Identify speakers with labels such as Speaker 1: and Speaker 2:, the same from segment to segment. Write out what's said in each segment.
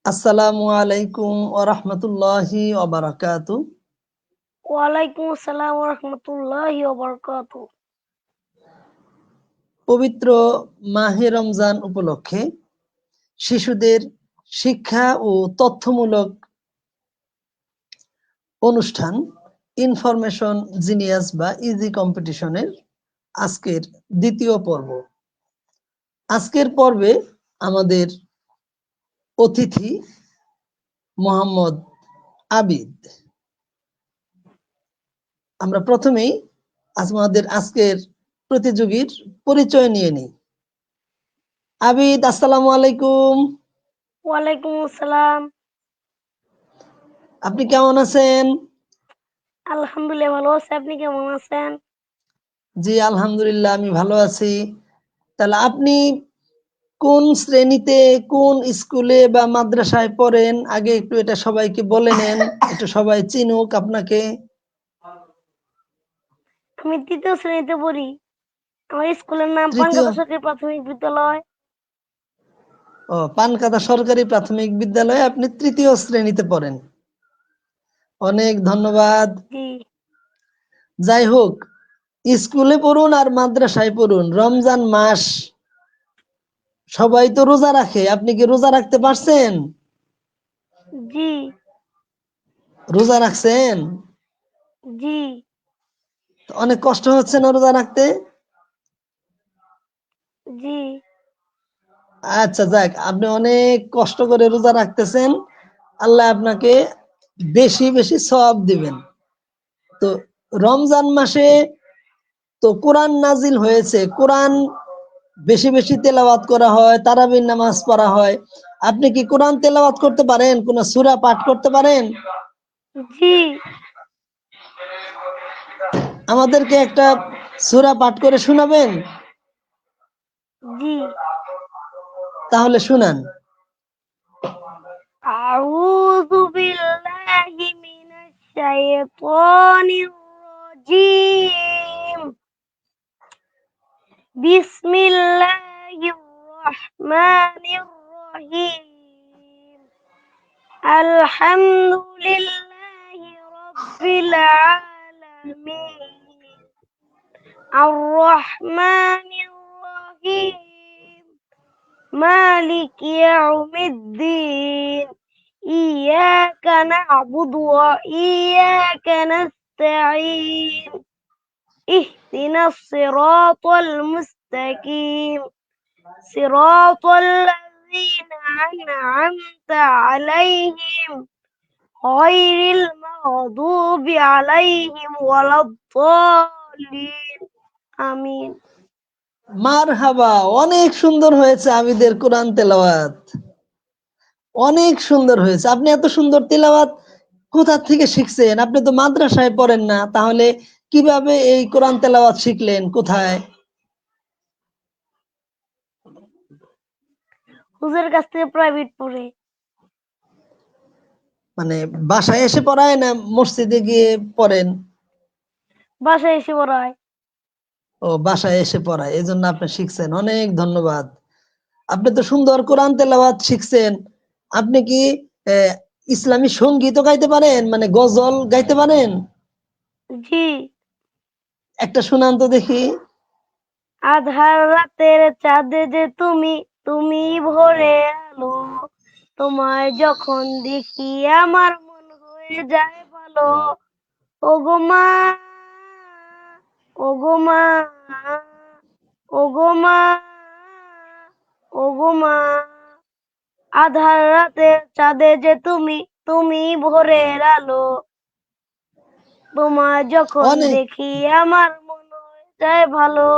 Speaker 1: আসসালামু আলাইকুম ওয়া রাহমাতুল্লাহি ওয়া বারাকাতুহু।
Speaker 2: ওয়ালাইকুম আসসালাম ওয়া রাহমাতুল্লাহি ওয়া বারাকাতুহু।
Speaker 1: পবিত্র মাহে রমজান উপলক্ষে শিশুদের শিক্ষা ও তথ্যমূলক অনুষ্ঠান ইনফরমেশন জিনিয়াস বা ইজি কম্পিটিশনের আজকের দ্বিতীয় পর্ব। আজকের পর্বে আমাদের অতিথি মোহাম্মদ আবিদ। আমরা প্রথমেই আমাদের আজকের প্রতিযোগীর পরিচয় নিয়ে নিই। আবিদ, আসসালামু আলাইকুম।
Speaker 2: ওয়ালাইকুম আসসালাম।
Speaker 1: আপনি কেমন আছেন?
Speaker 2: আলহামদুলিল্লাহ ভালো আছি। আপনি কেমন আছেন?
Speaker 1: জি আলহামদুলিল্লাহ, আমি ভালো আছি। তাহলে আপনি কোন শ্রেণীতে, কোন স্কুলে বা মাদ্রাসায় পড়েন, আগে একটু এটা সবাইকে বলে নেন, একটু সবাই চিনুক আপনাকে।
Speaker 2: আমি তৃতীয় শ্রেণীতে পড়ি। আমার স্কুলের নাম
Speaker 1: তৃতীয়?
Speaker 2: পানগাদা সরকারি প্রাথমিক বিদ্যালয়।
Speaker 1: ও, পানকাদা সরকারি প্রাথমিক বিদ্যালয়ে আপনি তৃতীয় শ্রেণীতে পড়েন। অনেক ধন্যবাদ।
Speaker 2: জি
Speaker 1: যাই হোক, স্কুলে পড়ুন আর মাদ্রাসায় পড়ুন, রমজান মাস সবাই তো রোজা রাখে, আপনি কি রোজা রাখতে পারছেন?
Speaker 2: জি
Speaker 1: রোজা রাখছেন?
Speaker 2: জি
Speaker 1: অনেক কষ্ট হচ্ছে না রোজা রাখতে?
Speaker 2: জি
Speaker 1: আচ্ছা, যাক, আপনি অনেক কষ্ট করে রোজা রাখতেছেন, আল্লাহ আপনাকে বেশি বেশি সওয়াব দিবেন। তো রমজান মাসে তো কোরআন নাজিল হয়েছে, কোরআন বেশি বেশি তেলাওয়াত করা হয়, তারাবির নামাজ পড়া হয়। আপনি কি কোরআন তেলাওয়াত করতে পারেন? কোন সূরা পাঠ করতে পারেন?
Speaker 2: জি
Speaker 1: আমাদেরকে একটা সূরা পাঠ করে শোনাবেন?
Speaker 2: জি
Speaker 1: তাহলে শুনান।
Speaker 2: আউযু বিল্লাহি মিনাশ শাইতানির রাজীম। বিসমিল্লাহির রহমানির রহিম। আলহামদুলিল্লাহি রাব্বিল আলামিন। আর-রহমানির রহিম। মালিকি ইয়াউমিদ্দিন। ইয়্যাকা না'বুদু ওয়া ইয়্যাকা নাস্তাঈন। ইহদিনাস সিরাতাল মুস্তাকিম। সিরাতাল লাযীনা আন'আমতা আলাইহিম গhayril মাগদুবি আলাইহিম ওয়ালাদ-দাল্লিন। আমিন।
Speaker 1: মারহাবা, অনেক সুন্দর হয়েছে আবিদের কোরআন তেলাওয়াত, অনেক সুন্দর হয়েছে। আপনি এত সুন্দর তেলাওয়াত কোথা থেকে শিখছেন? আপনি তো মাদ্রাসায় পড়েন না, তাহলে কিভাবে এই কোরআন তেলাওয়াত শিখলেন? কোথায়?
Speaker 2: হুজুরের কাছ থেকে প্রাইভেট পড়ে।
Speaker 1: মানে বাসায় এসে পড়ায় না মসজিদে গিয়ে পড়েন?
Speaker 2: বাসায় এসে পড়ায়।
Speaker 1: ও, বাসায় এসে পড়ায়, এজন্য আপনি শিখছেন। অনেক ধন্যবাদ। আপনি তো সুন্দর কোরআন তেলাওয়াত শিখছেন। আপনি কি আহ, ইসলামী সঙ্গীতও গাইতে পারেন, মানে গজল গাইতে পারেন?
Speaker 2: জি।
Speaker 1: একটা শুনান তো দেখি।
Speaker 2: আধার রাতের চাঁদে যে তুমি, তুমি ভোরে আলো। তোমায় যখন দেখি আমার মন হয়ে যায় ভালো। ওগো মা, ওগো মা, ওগো মা, ওগো মা। আধার রাতের চাঁদে যে তুমি, তুমি ভোরের আলো। তোমায় যখন
Speaker 1: অনেক
Speaker 2: দেখি আমার মন হয়ে যায় ভালো।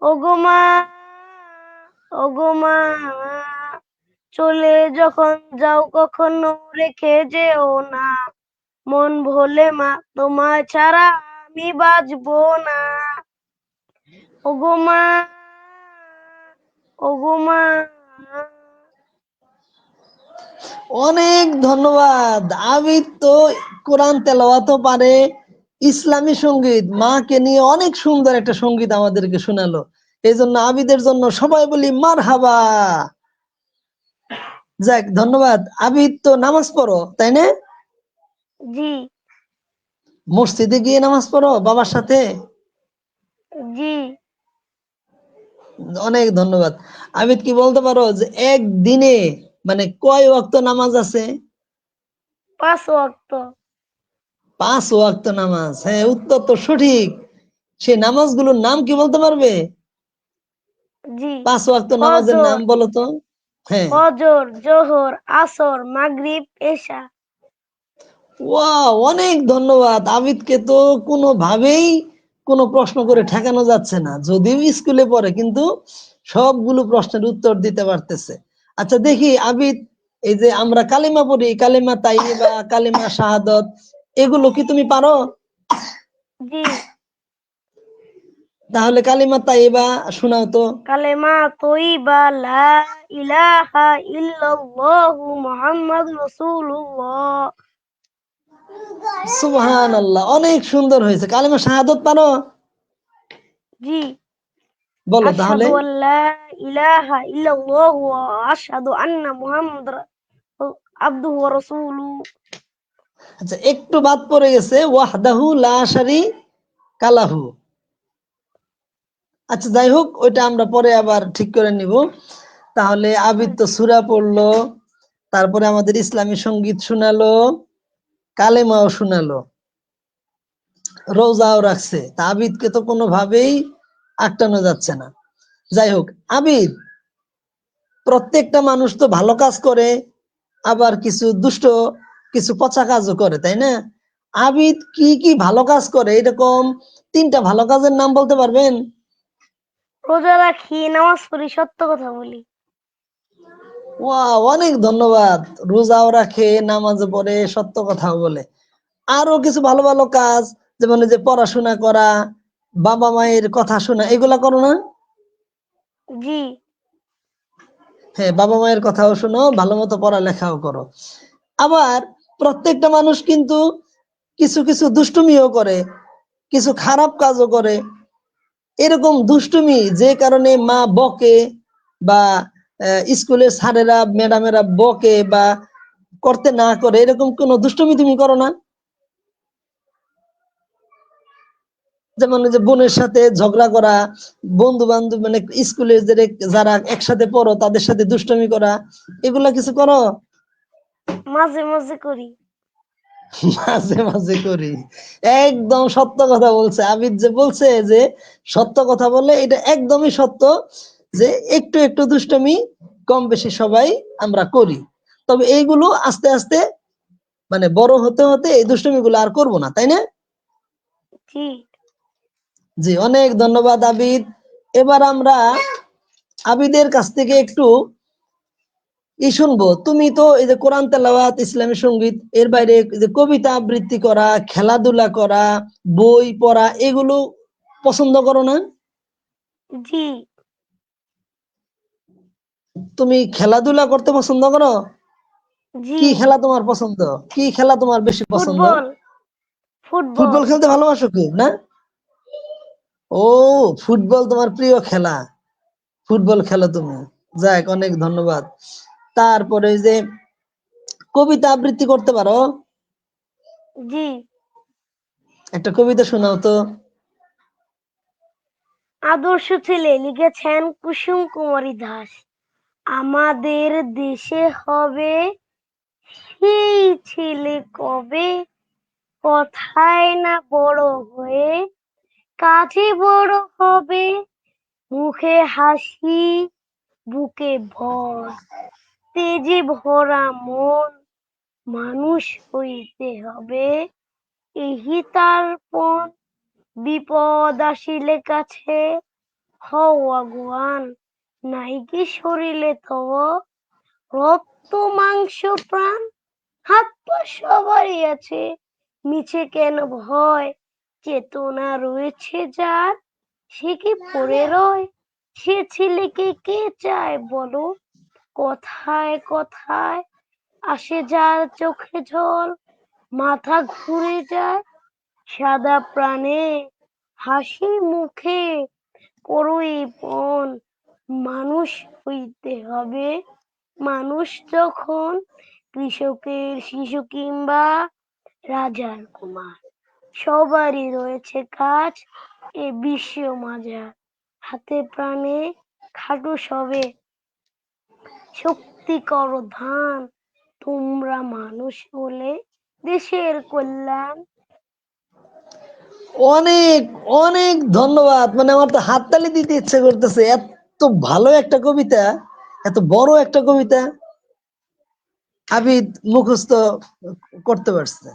Speaker 2: ওগো মা, ওগো মা, চলে যখন যাও কখনো রেখে যেও না। মন ভোলে মা, তোমায় ছাড়া আমি বাঁচবো না। ওগো মা, ওগো মা।
Speaker 1: অনেক ধন্যবাদ। আবিদ তো কোরআন তেলাওয়াতও পারে, ইসলামী সঙ্গীত, মাকে নিয়ে অনেক সুন্দর একটা সঙ্গীত আমাদেরকে শোনালো। এই জন্য আবিদের জন্য সবাই বলি মারহাবা। যাক, ধন্যবাদ। আবিদ তো নামাজ পড়ো, তাই না?
Speaker 2: জি।
Speaker 1: মসজিদে গিয়ে নামাজ পড়ো বাবার সাথে?
Speaker 2: জি।
Speaker 1: অনেক ধন্যবাদ। আবিদ, কি বলতে পারো যে একদিনে মানে কয় ওয়াক্ত নামাজ আছে?
Speaker 2: 5 ওয়াক্ত।
Speaker 1: 5 ওয়াক্ত নামাজ। হ্যাঁ, উত্তর তো সঠিক। সেই নামাজগুলোর নাম কি বলতে পারবে?
Speaker 2: জি।
Speaker 1: 5 ওয়াক্ত নামাজের
Speaker 2: ফজর,
Speaker 1: নাম বলো তো। হ্যাঁ।
Speaker 2: ফজর, জোহর, আসর, মাগরিব, এশা।
Speaker 1: ওয়াও, অনেক ধন্যবাদ। আবিদকে তো কোনোভাবেই কোনো প্রশ্ন করে ঠেকানো যাচ্ছে না, যদিও স্কুলে পড়ে, কিন্তু সবগুলো প্রশ্নের উত্তর দিতে পারতেছে। আচ্ছা দেখি আবিদ, এই যে আমরা কালিমা পড়ি, কালিমা তাইয়্যিবা, কালিমা শাহাদত, এগুলো কি তুমি পারো?
Speaker 2: জি।
Speaker 1: তাহলে কালিমা তাইয়্যিবা শোনাও তো।
Speaker 2: কালেমা তৈবা, লা ইলাহা ইল্লাল্লাহু মুহাম্মাদুর রাসূলুল্লাহ।
Speaker 1: সুবহানাল্লাহ, অনেক সুন্দর হয়েছে। কালিমা শাহাদত পারো?
Speaker 2: জি।
Speaker 1: বলো তাহলে।
Speaker 2: আশহাদু আল্লা ইলাহা ইল্লাল্লাহু ওয়া আশহাদু আন্না মুহাম্মাদার আবদুহু ওয়া রাসূলুহু।
Speaker 1: আচ্ছা, একটু বাদ পড়ে গেছে, ওয়াহদাহু লা শারীকা লাহু। আচ্ছা যাই হোক, ওইটা আমরা পরে আবার ঠিক করে নিব। তাহলে আবিদ তো সূরা পড়লো, তারপরে আমাদের ইসলামী সঙ্গীত শোনালো, কালেমাও শোনালো, রোজাও রাখছে। তা আবিদকে তো কোনোভাবেই আটকানো যাচ্ছে না। যাই হোক, আবিদ, প্রত্যেকটা মানুষ তো ভালো কাজ করে, আবার কিছু দুষ্ট, কিছু পচা কাজও করে, তাই না? আবিদ কি কি ভালো কাজ করে, এরকম 3টা ভালো কাজের নাম বলতে পারবেন?
Speaker 2: রোজা রাখি, নামাজ পড়ি, সত্য কথা বলি।
Speaker 1: ওয়াও, অনেক ধন্যবাদ। রোজাও রাখে, নামাজও পড়ে, সত্য কথাও বলে। আরো কিছু ভালো ভালো কাজ, যেমন এই যে পড়াশোনা করা, বাবা মায়ের কথা শোনা, এগুলা করো না?
Speaker 2: জি।
Speaker 1: হ্যাঁ, বাবা মায়ের কথাও শোনো, ভালো মতো পড়ালেখাও করো। আবার প্রত্যেকটা মানুষ কিন্তু কিছু কিছু দুষ্টুমিও করে, কিছু খারাপ কাজও করে। এরকম দুষ্টুমি যে কারণে মা বকে, বা স্কুলের স্যারেরা ম্যাডামেরা বকে বা করতে না করে, এরকম কোন দুষ্টুমি তুমি করো না? যেমন ওই যে বোনের সাথে ঝগড়া করা, বন্ধু বান্ধব মানে স্কুলে যারা একসাথে পড়ো তাদের সাথে দুষ্টুমি করা, এগুলা কিছু করো?
Speaker 2: মাঝে মাঝে করি।
Speaker 1: মাঝে মাঝে করি। একদম সত্য কথা বলছে আবিদ, যে বলছে যে সত্য কথা বলে, এটা একদমই সত্য, যে একটু একটু দুষ্টুমি কম বেশি সবাই আমরা করি। তবে এইগুলো আস্তে আস্তে মানে বড় হতে হতে এই দুষ্টুমি গুলো আর করবো না, তাই না?
Speaker 2: জি।
Speaker 1: জি, অনেক ধন্যবাদ আবিদ। এবার আমরা আবিদের কাছ থেকে একটু শুনবো। তুমি তো এই যে কোরআন তেলাওয়াত, ইসলামী সঙ্গীত, এর বাইরে এই যে কবিতা আবৃত্তি করা, খেলাধুলা করা, বই পড়া, এগুলো পছন্দ করো না?
Speaker 2: জি।
Speaker 1: তুমি খেলাধুলা করতে পছন্দ করো?
Speaker 2: জি।
Speaker 1: কি খেলা তোমার পছন্দ? কি খেলা তোমার বেশি পছন্দ?
Speaker 2: ফুটবল। ফুটবল।
Speaker 1: ফুটবল খেলতে ভালোবাসো কি না? ও, ফুটবল তোমার প্রিয় খেলা, ফুটবল খেলো তুমি। যাক, অনেক ধন্যবাদ। তারপরে এই যে কবিতা আবৃত্তি করতে পারো?
Speaker 2: জি।
Speaker 1: একটা কবিতা শোনাও তো।
Speaker 2: আদর্শ ছেলে লিখেছেন কুসুম কুমারী দাস। আমাদের দেশে হবে সেই ছেলে কবে, কথায় না বড় হয়ে কাজে বড় হবে। মুখে হাসি, বুকে ভয়, তেজে ভরা মন, মানুষ হইতে হবে এহি তার পণ। বিপদ আসিলে কাছে হও আগুয়ান, নাই কি শরীরে তব রক্ত মাংস প্রাণ। হাত পা সবারই আছে, মিছে কেন ভয়, চেতনা রয়েছে যার সে কি পড়ে রয়। সে ছেলেকে কে চায় বলো, কথায় কথায় আসে যার চোখে জল, মাথা ঘুরে যায় সাদা প্রাণে, হাসি মুখে করই পণ। মানুষ হইতে হবে মানুষ যখন কৃষকের শিশু কিংবা রাজার কুমার, সবারই রয়েছে কাজ এ বিশ্ব মাঝার। হাতে প্রাণে খাটু সবে, শক্তি করো ধান, তোমরা মানুষ হলে দেশের কল্যাণ।
Speaker 1: অনেক অনেক ধন্যবাদ, মানে আমার তো হাততালি দিতে ইচ্ছে করতেছে, এত ভালো একটা কবিতা, এত বড় একটা কবিতা আবিদ মুখস্থ করতে পারছে।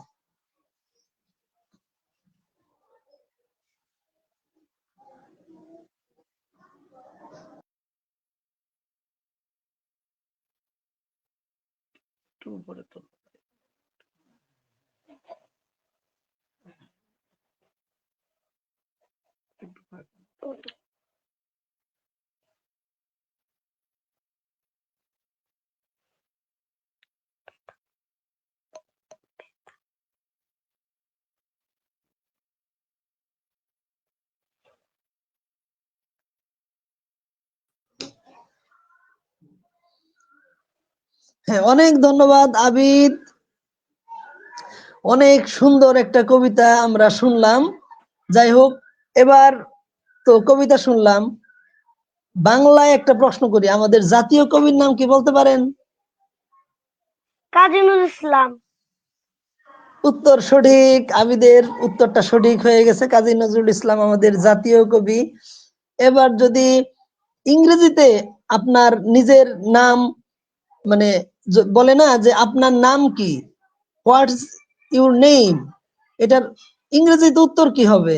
Speaker 1: হ্যাঁ, অনেক ধন্যবাদ আবিদ, অনেক সুন্দর একটা কবিতা আমরা শুনলাম। যাই হোক, এবার তো কবিতা শুনলাম, বাংলায় একটা প্রশ্ন করি, আমাদের জাতীয় কবির নাম কি বলতে পারেন?
Speaker 2: কাজী নজরুল ইসলাম।
Speaker 1: উত্তর সঠিক, আবিদের উত্তরটা সঠিক হয়ে গেছে, কাজী নজরুল ইসলাম আমাদের জাতীয় কবি। এবার যদি ইংরেজিতে আপনার নিজের নাম, মানে বলে না যে আপনার নাম কি, হোয়াটস ইউর নেম, এটার ইংরেজিতে উত্তর কি হবে?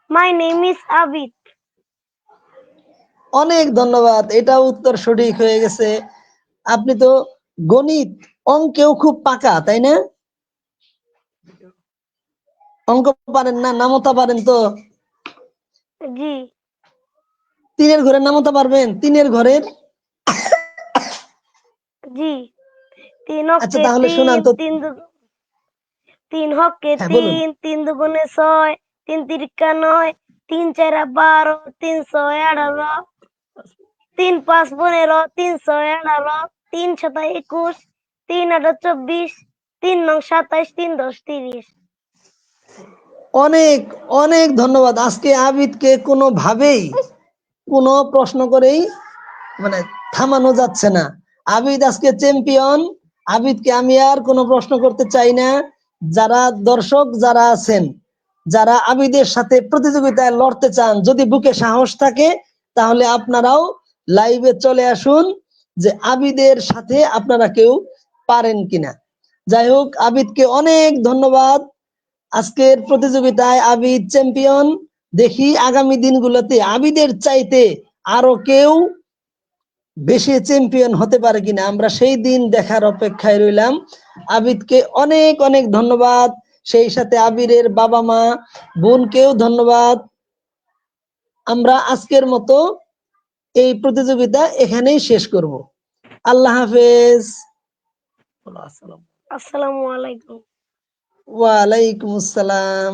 Speaker 2: My name is Abid.
Speaker 1: অনেক ধন্যবাদ, এটা উত্তর সঠিক হয়ে গেছে। আপনি তো গণিত অঙ্কেও খুব পাকা, তাই না? অঙ্ক পারেন না, নামতা পারেন তো?
Speaker 2: জি।
Speaker 1: তিনের ঘরের নামতা পারবেন? তিনের ঘরের?
Speaker 2: জি। তিন
Speaker 1: আচ্ছা
Speaker 2: হকে
Speaker 1: তাহলে শোনান
Speaker 2: তিন,
Speaker 1: তো।
Speaker 2: তিন হকে
Speaker 1: হ্যাঁ বলুন।
Speaker 2: তিন, তিন দুগুণে ছয়, তিন তিরিকা নয়, তিন চারা 12, তিন ছয় 18, তিন পাঁচ 15, তিন ছয় 18, তিন সাতা 21, তিন আটা 24, তিন নং 27, তিন 10 30।
Speaker 1: অনেক অনেক ধন্যবাদ। আজকে আবিদকে কোনোভাবেই কোনো প্রশ্ন করেই মানে থামানো যাচ্ছে না। আবিদ আজকে চ্যাম্পিয়ন। আবিদকে আমি আর কোনো প্রশ্ন করতে চাই না। যারা দর্শক যারা আছেন, যারা আবিদের সাথে প্রতিযোগিতায় লড়তে চান, যদি বুকে সাহস থাকে তাহলে আপনারাও লাইভে চলে আসুন, যে আবিদের সাথে আপনারা কেউ পারেন কিনা। যাই হোক, আবিদকে অনেক ধন্যবাদ। আজকের প্রতিযোগিতায় আবিদ চ্যাম্পিয়ন। দেখি আগামী দিনগুলোতে আবিদের চাইতে আরো কেউ বেশি চ্যাম্পিয়ন হতে পারে কিনা, আমরা সেই দিন দেখার অপেক্ষায় রইলাম। আবিদকে অনেক অনেক ধন্যবাদ, সেই সাথে আবিরের বাবা মা বোনকেও ধন্যবাদ। আমরা আজকের মতো এই প্রতিযোগিতা এখানেই শেষ করব। আল্লাহ হাফেজ।
Speaker 2: আসসালামু আলাইকুম।
Speaker 1: ওয়ালাইকুম আসসালাম।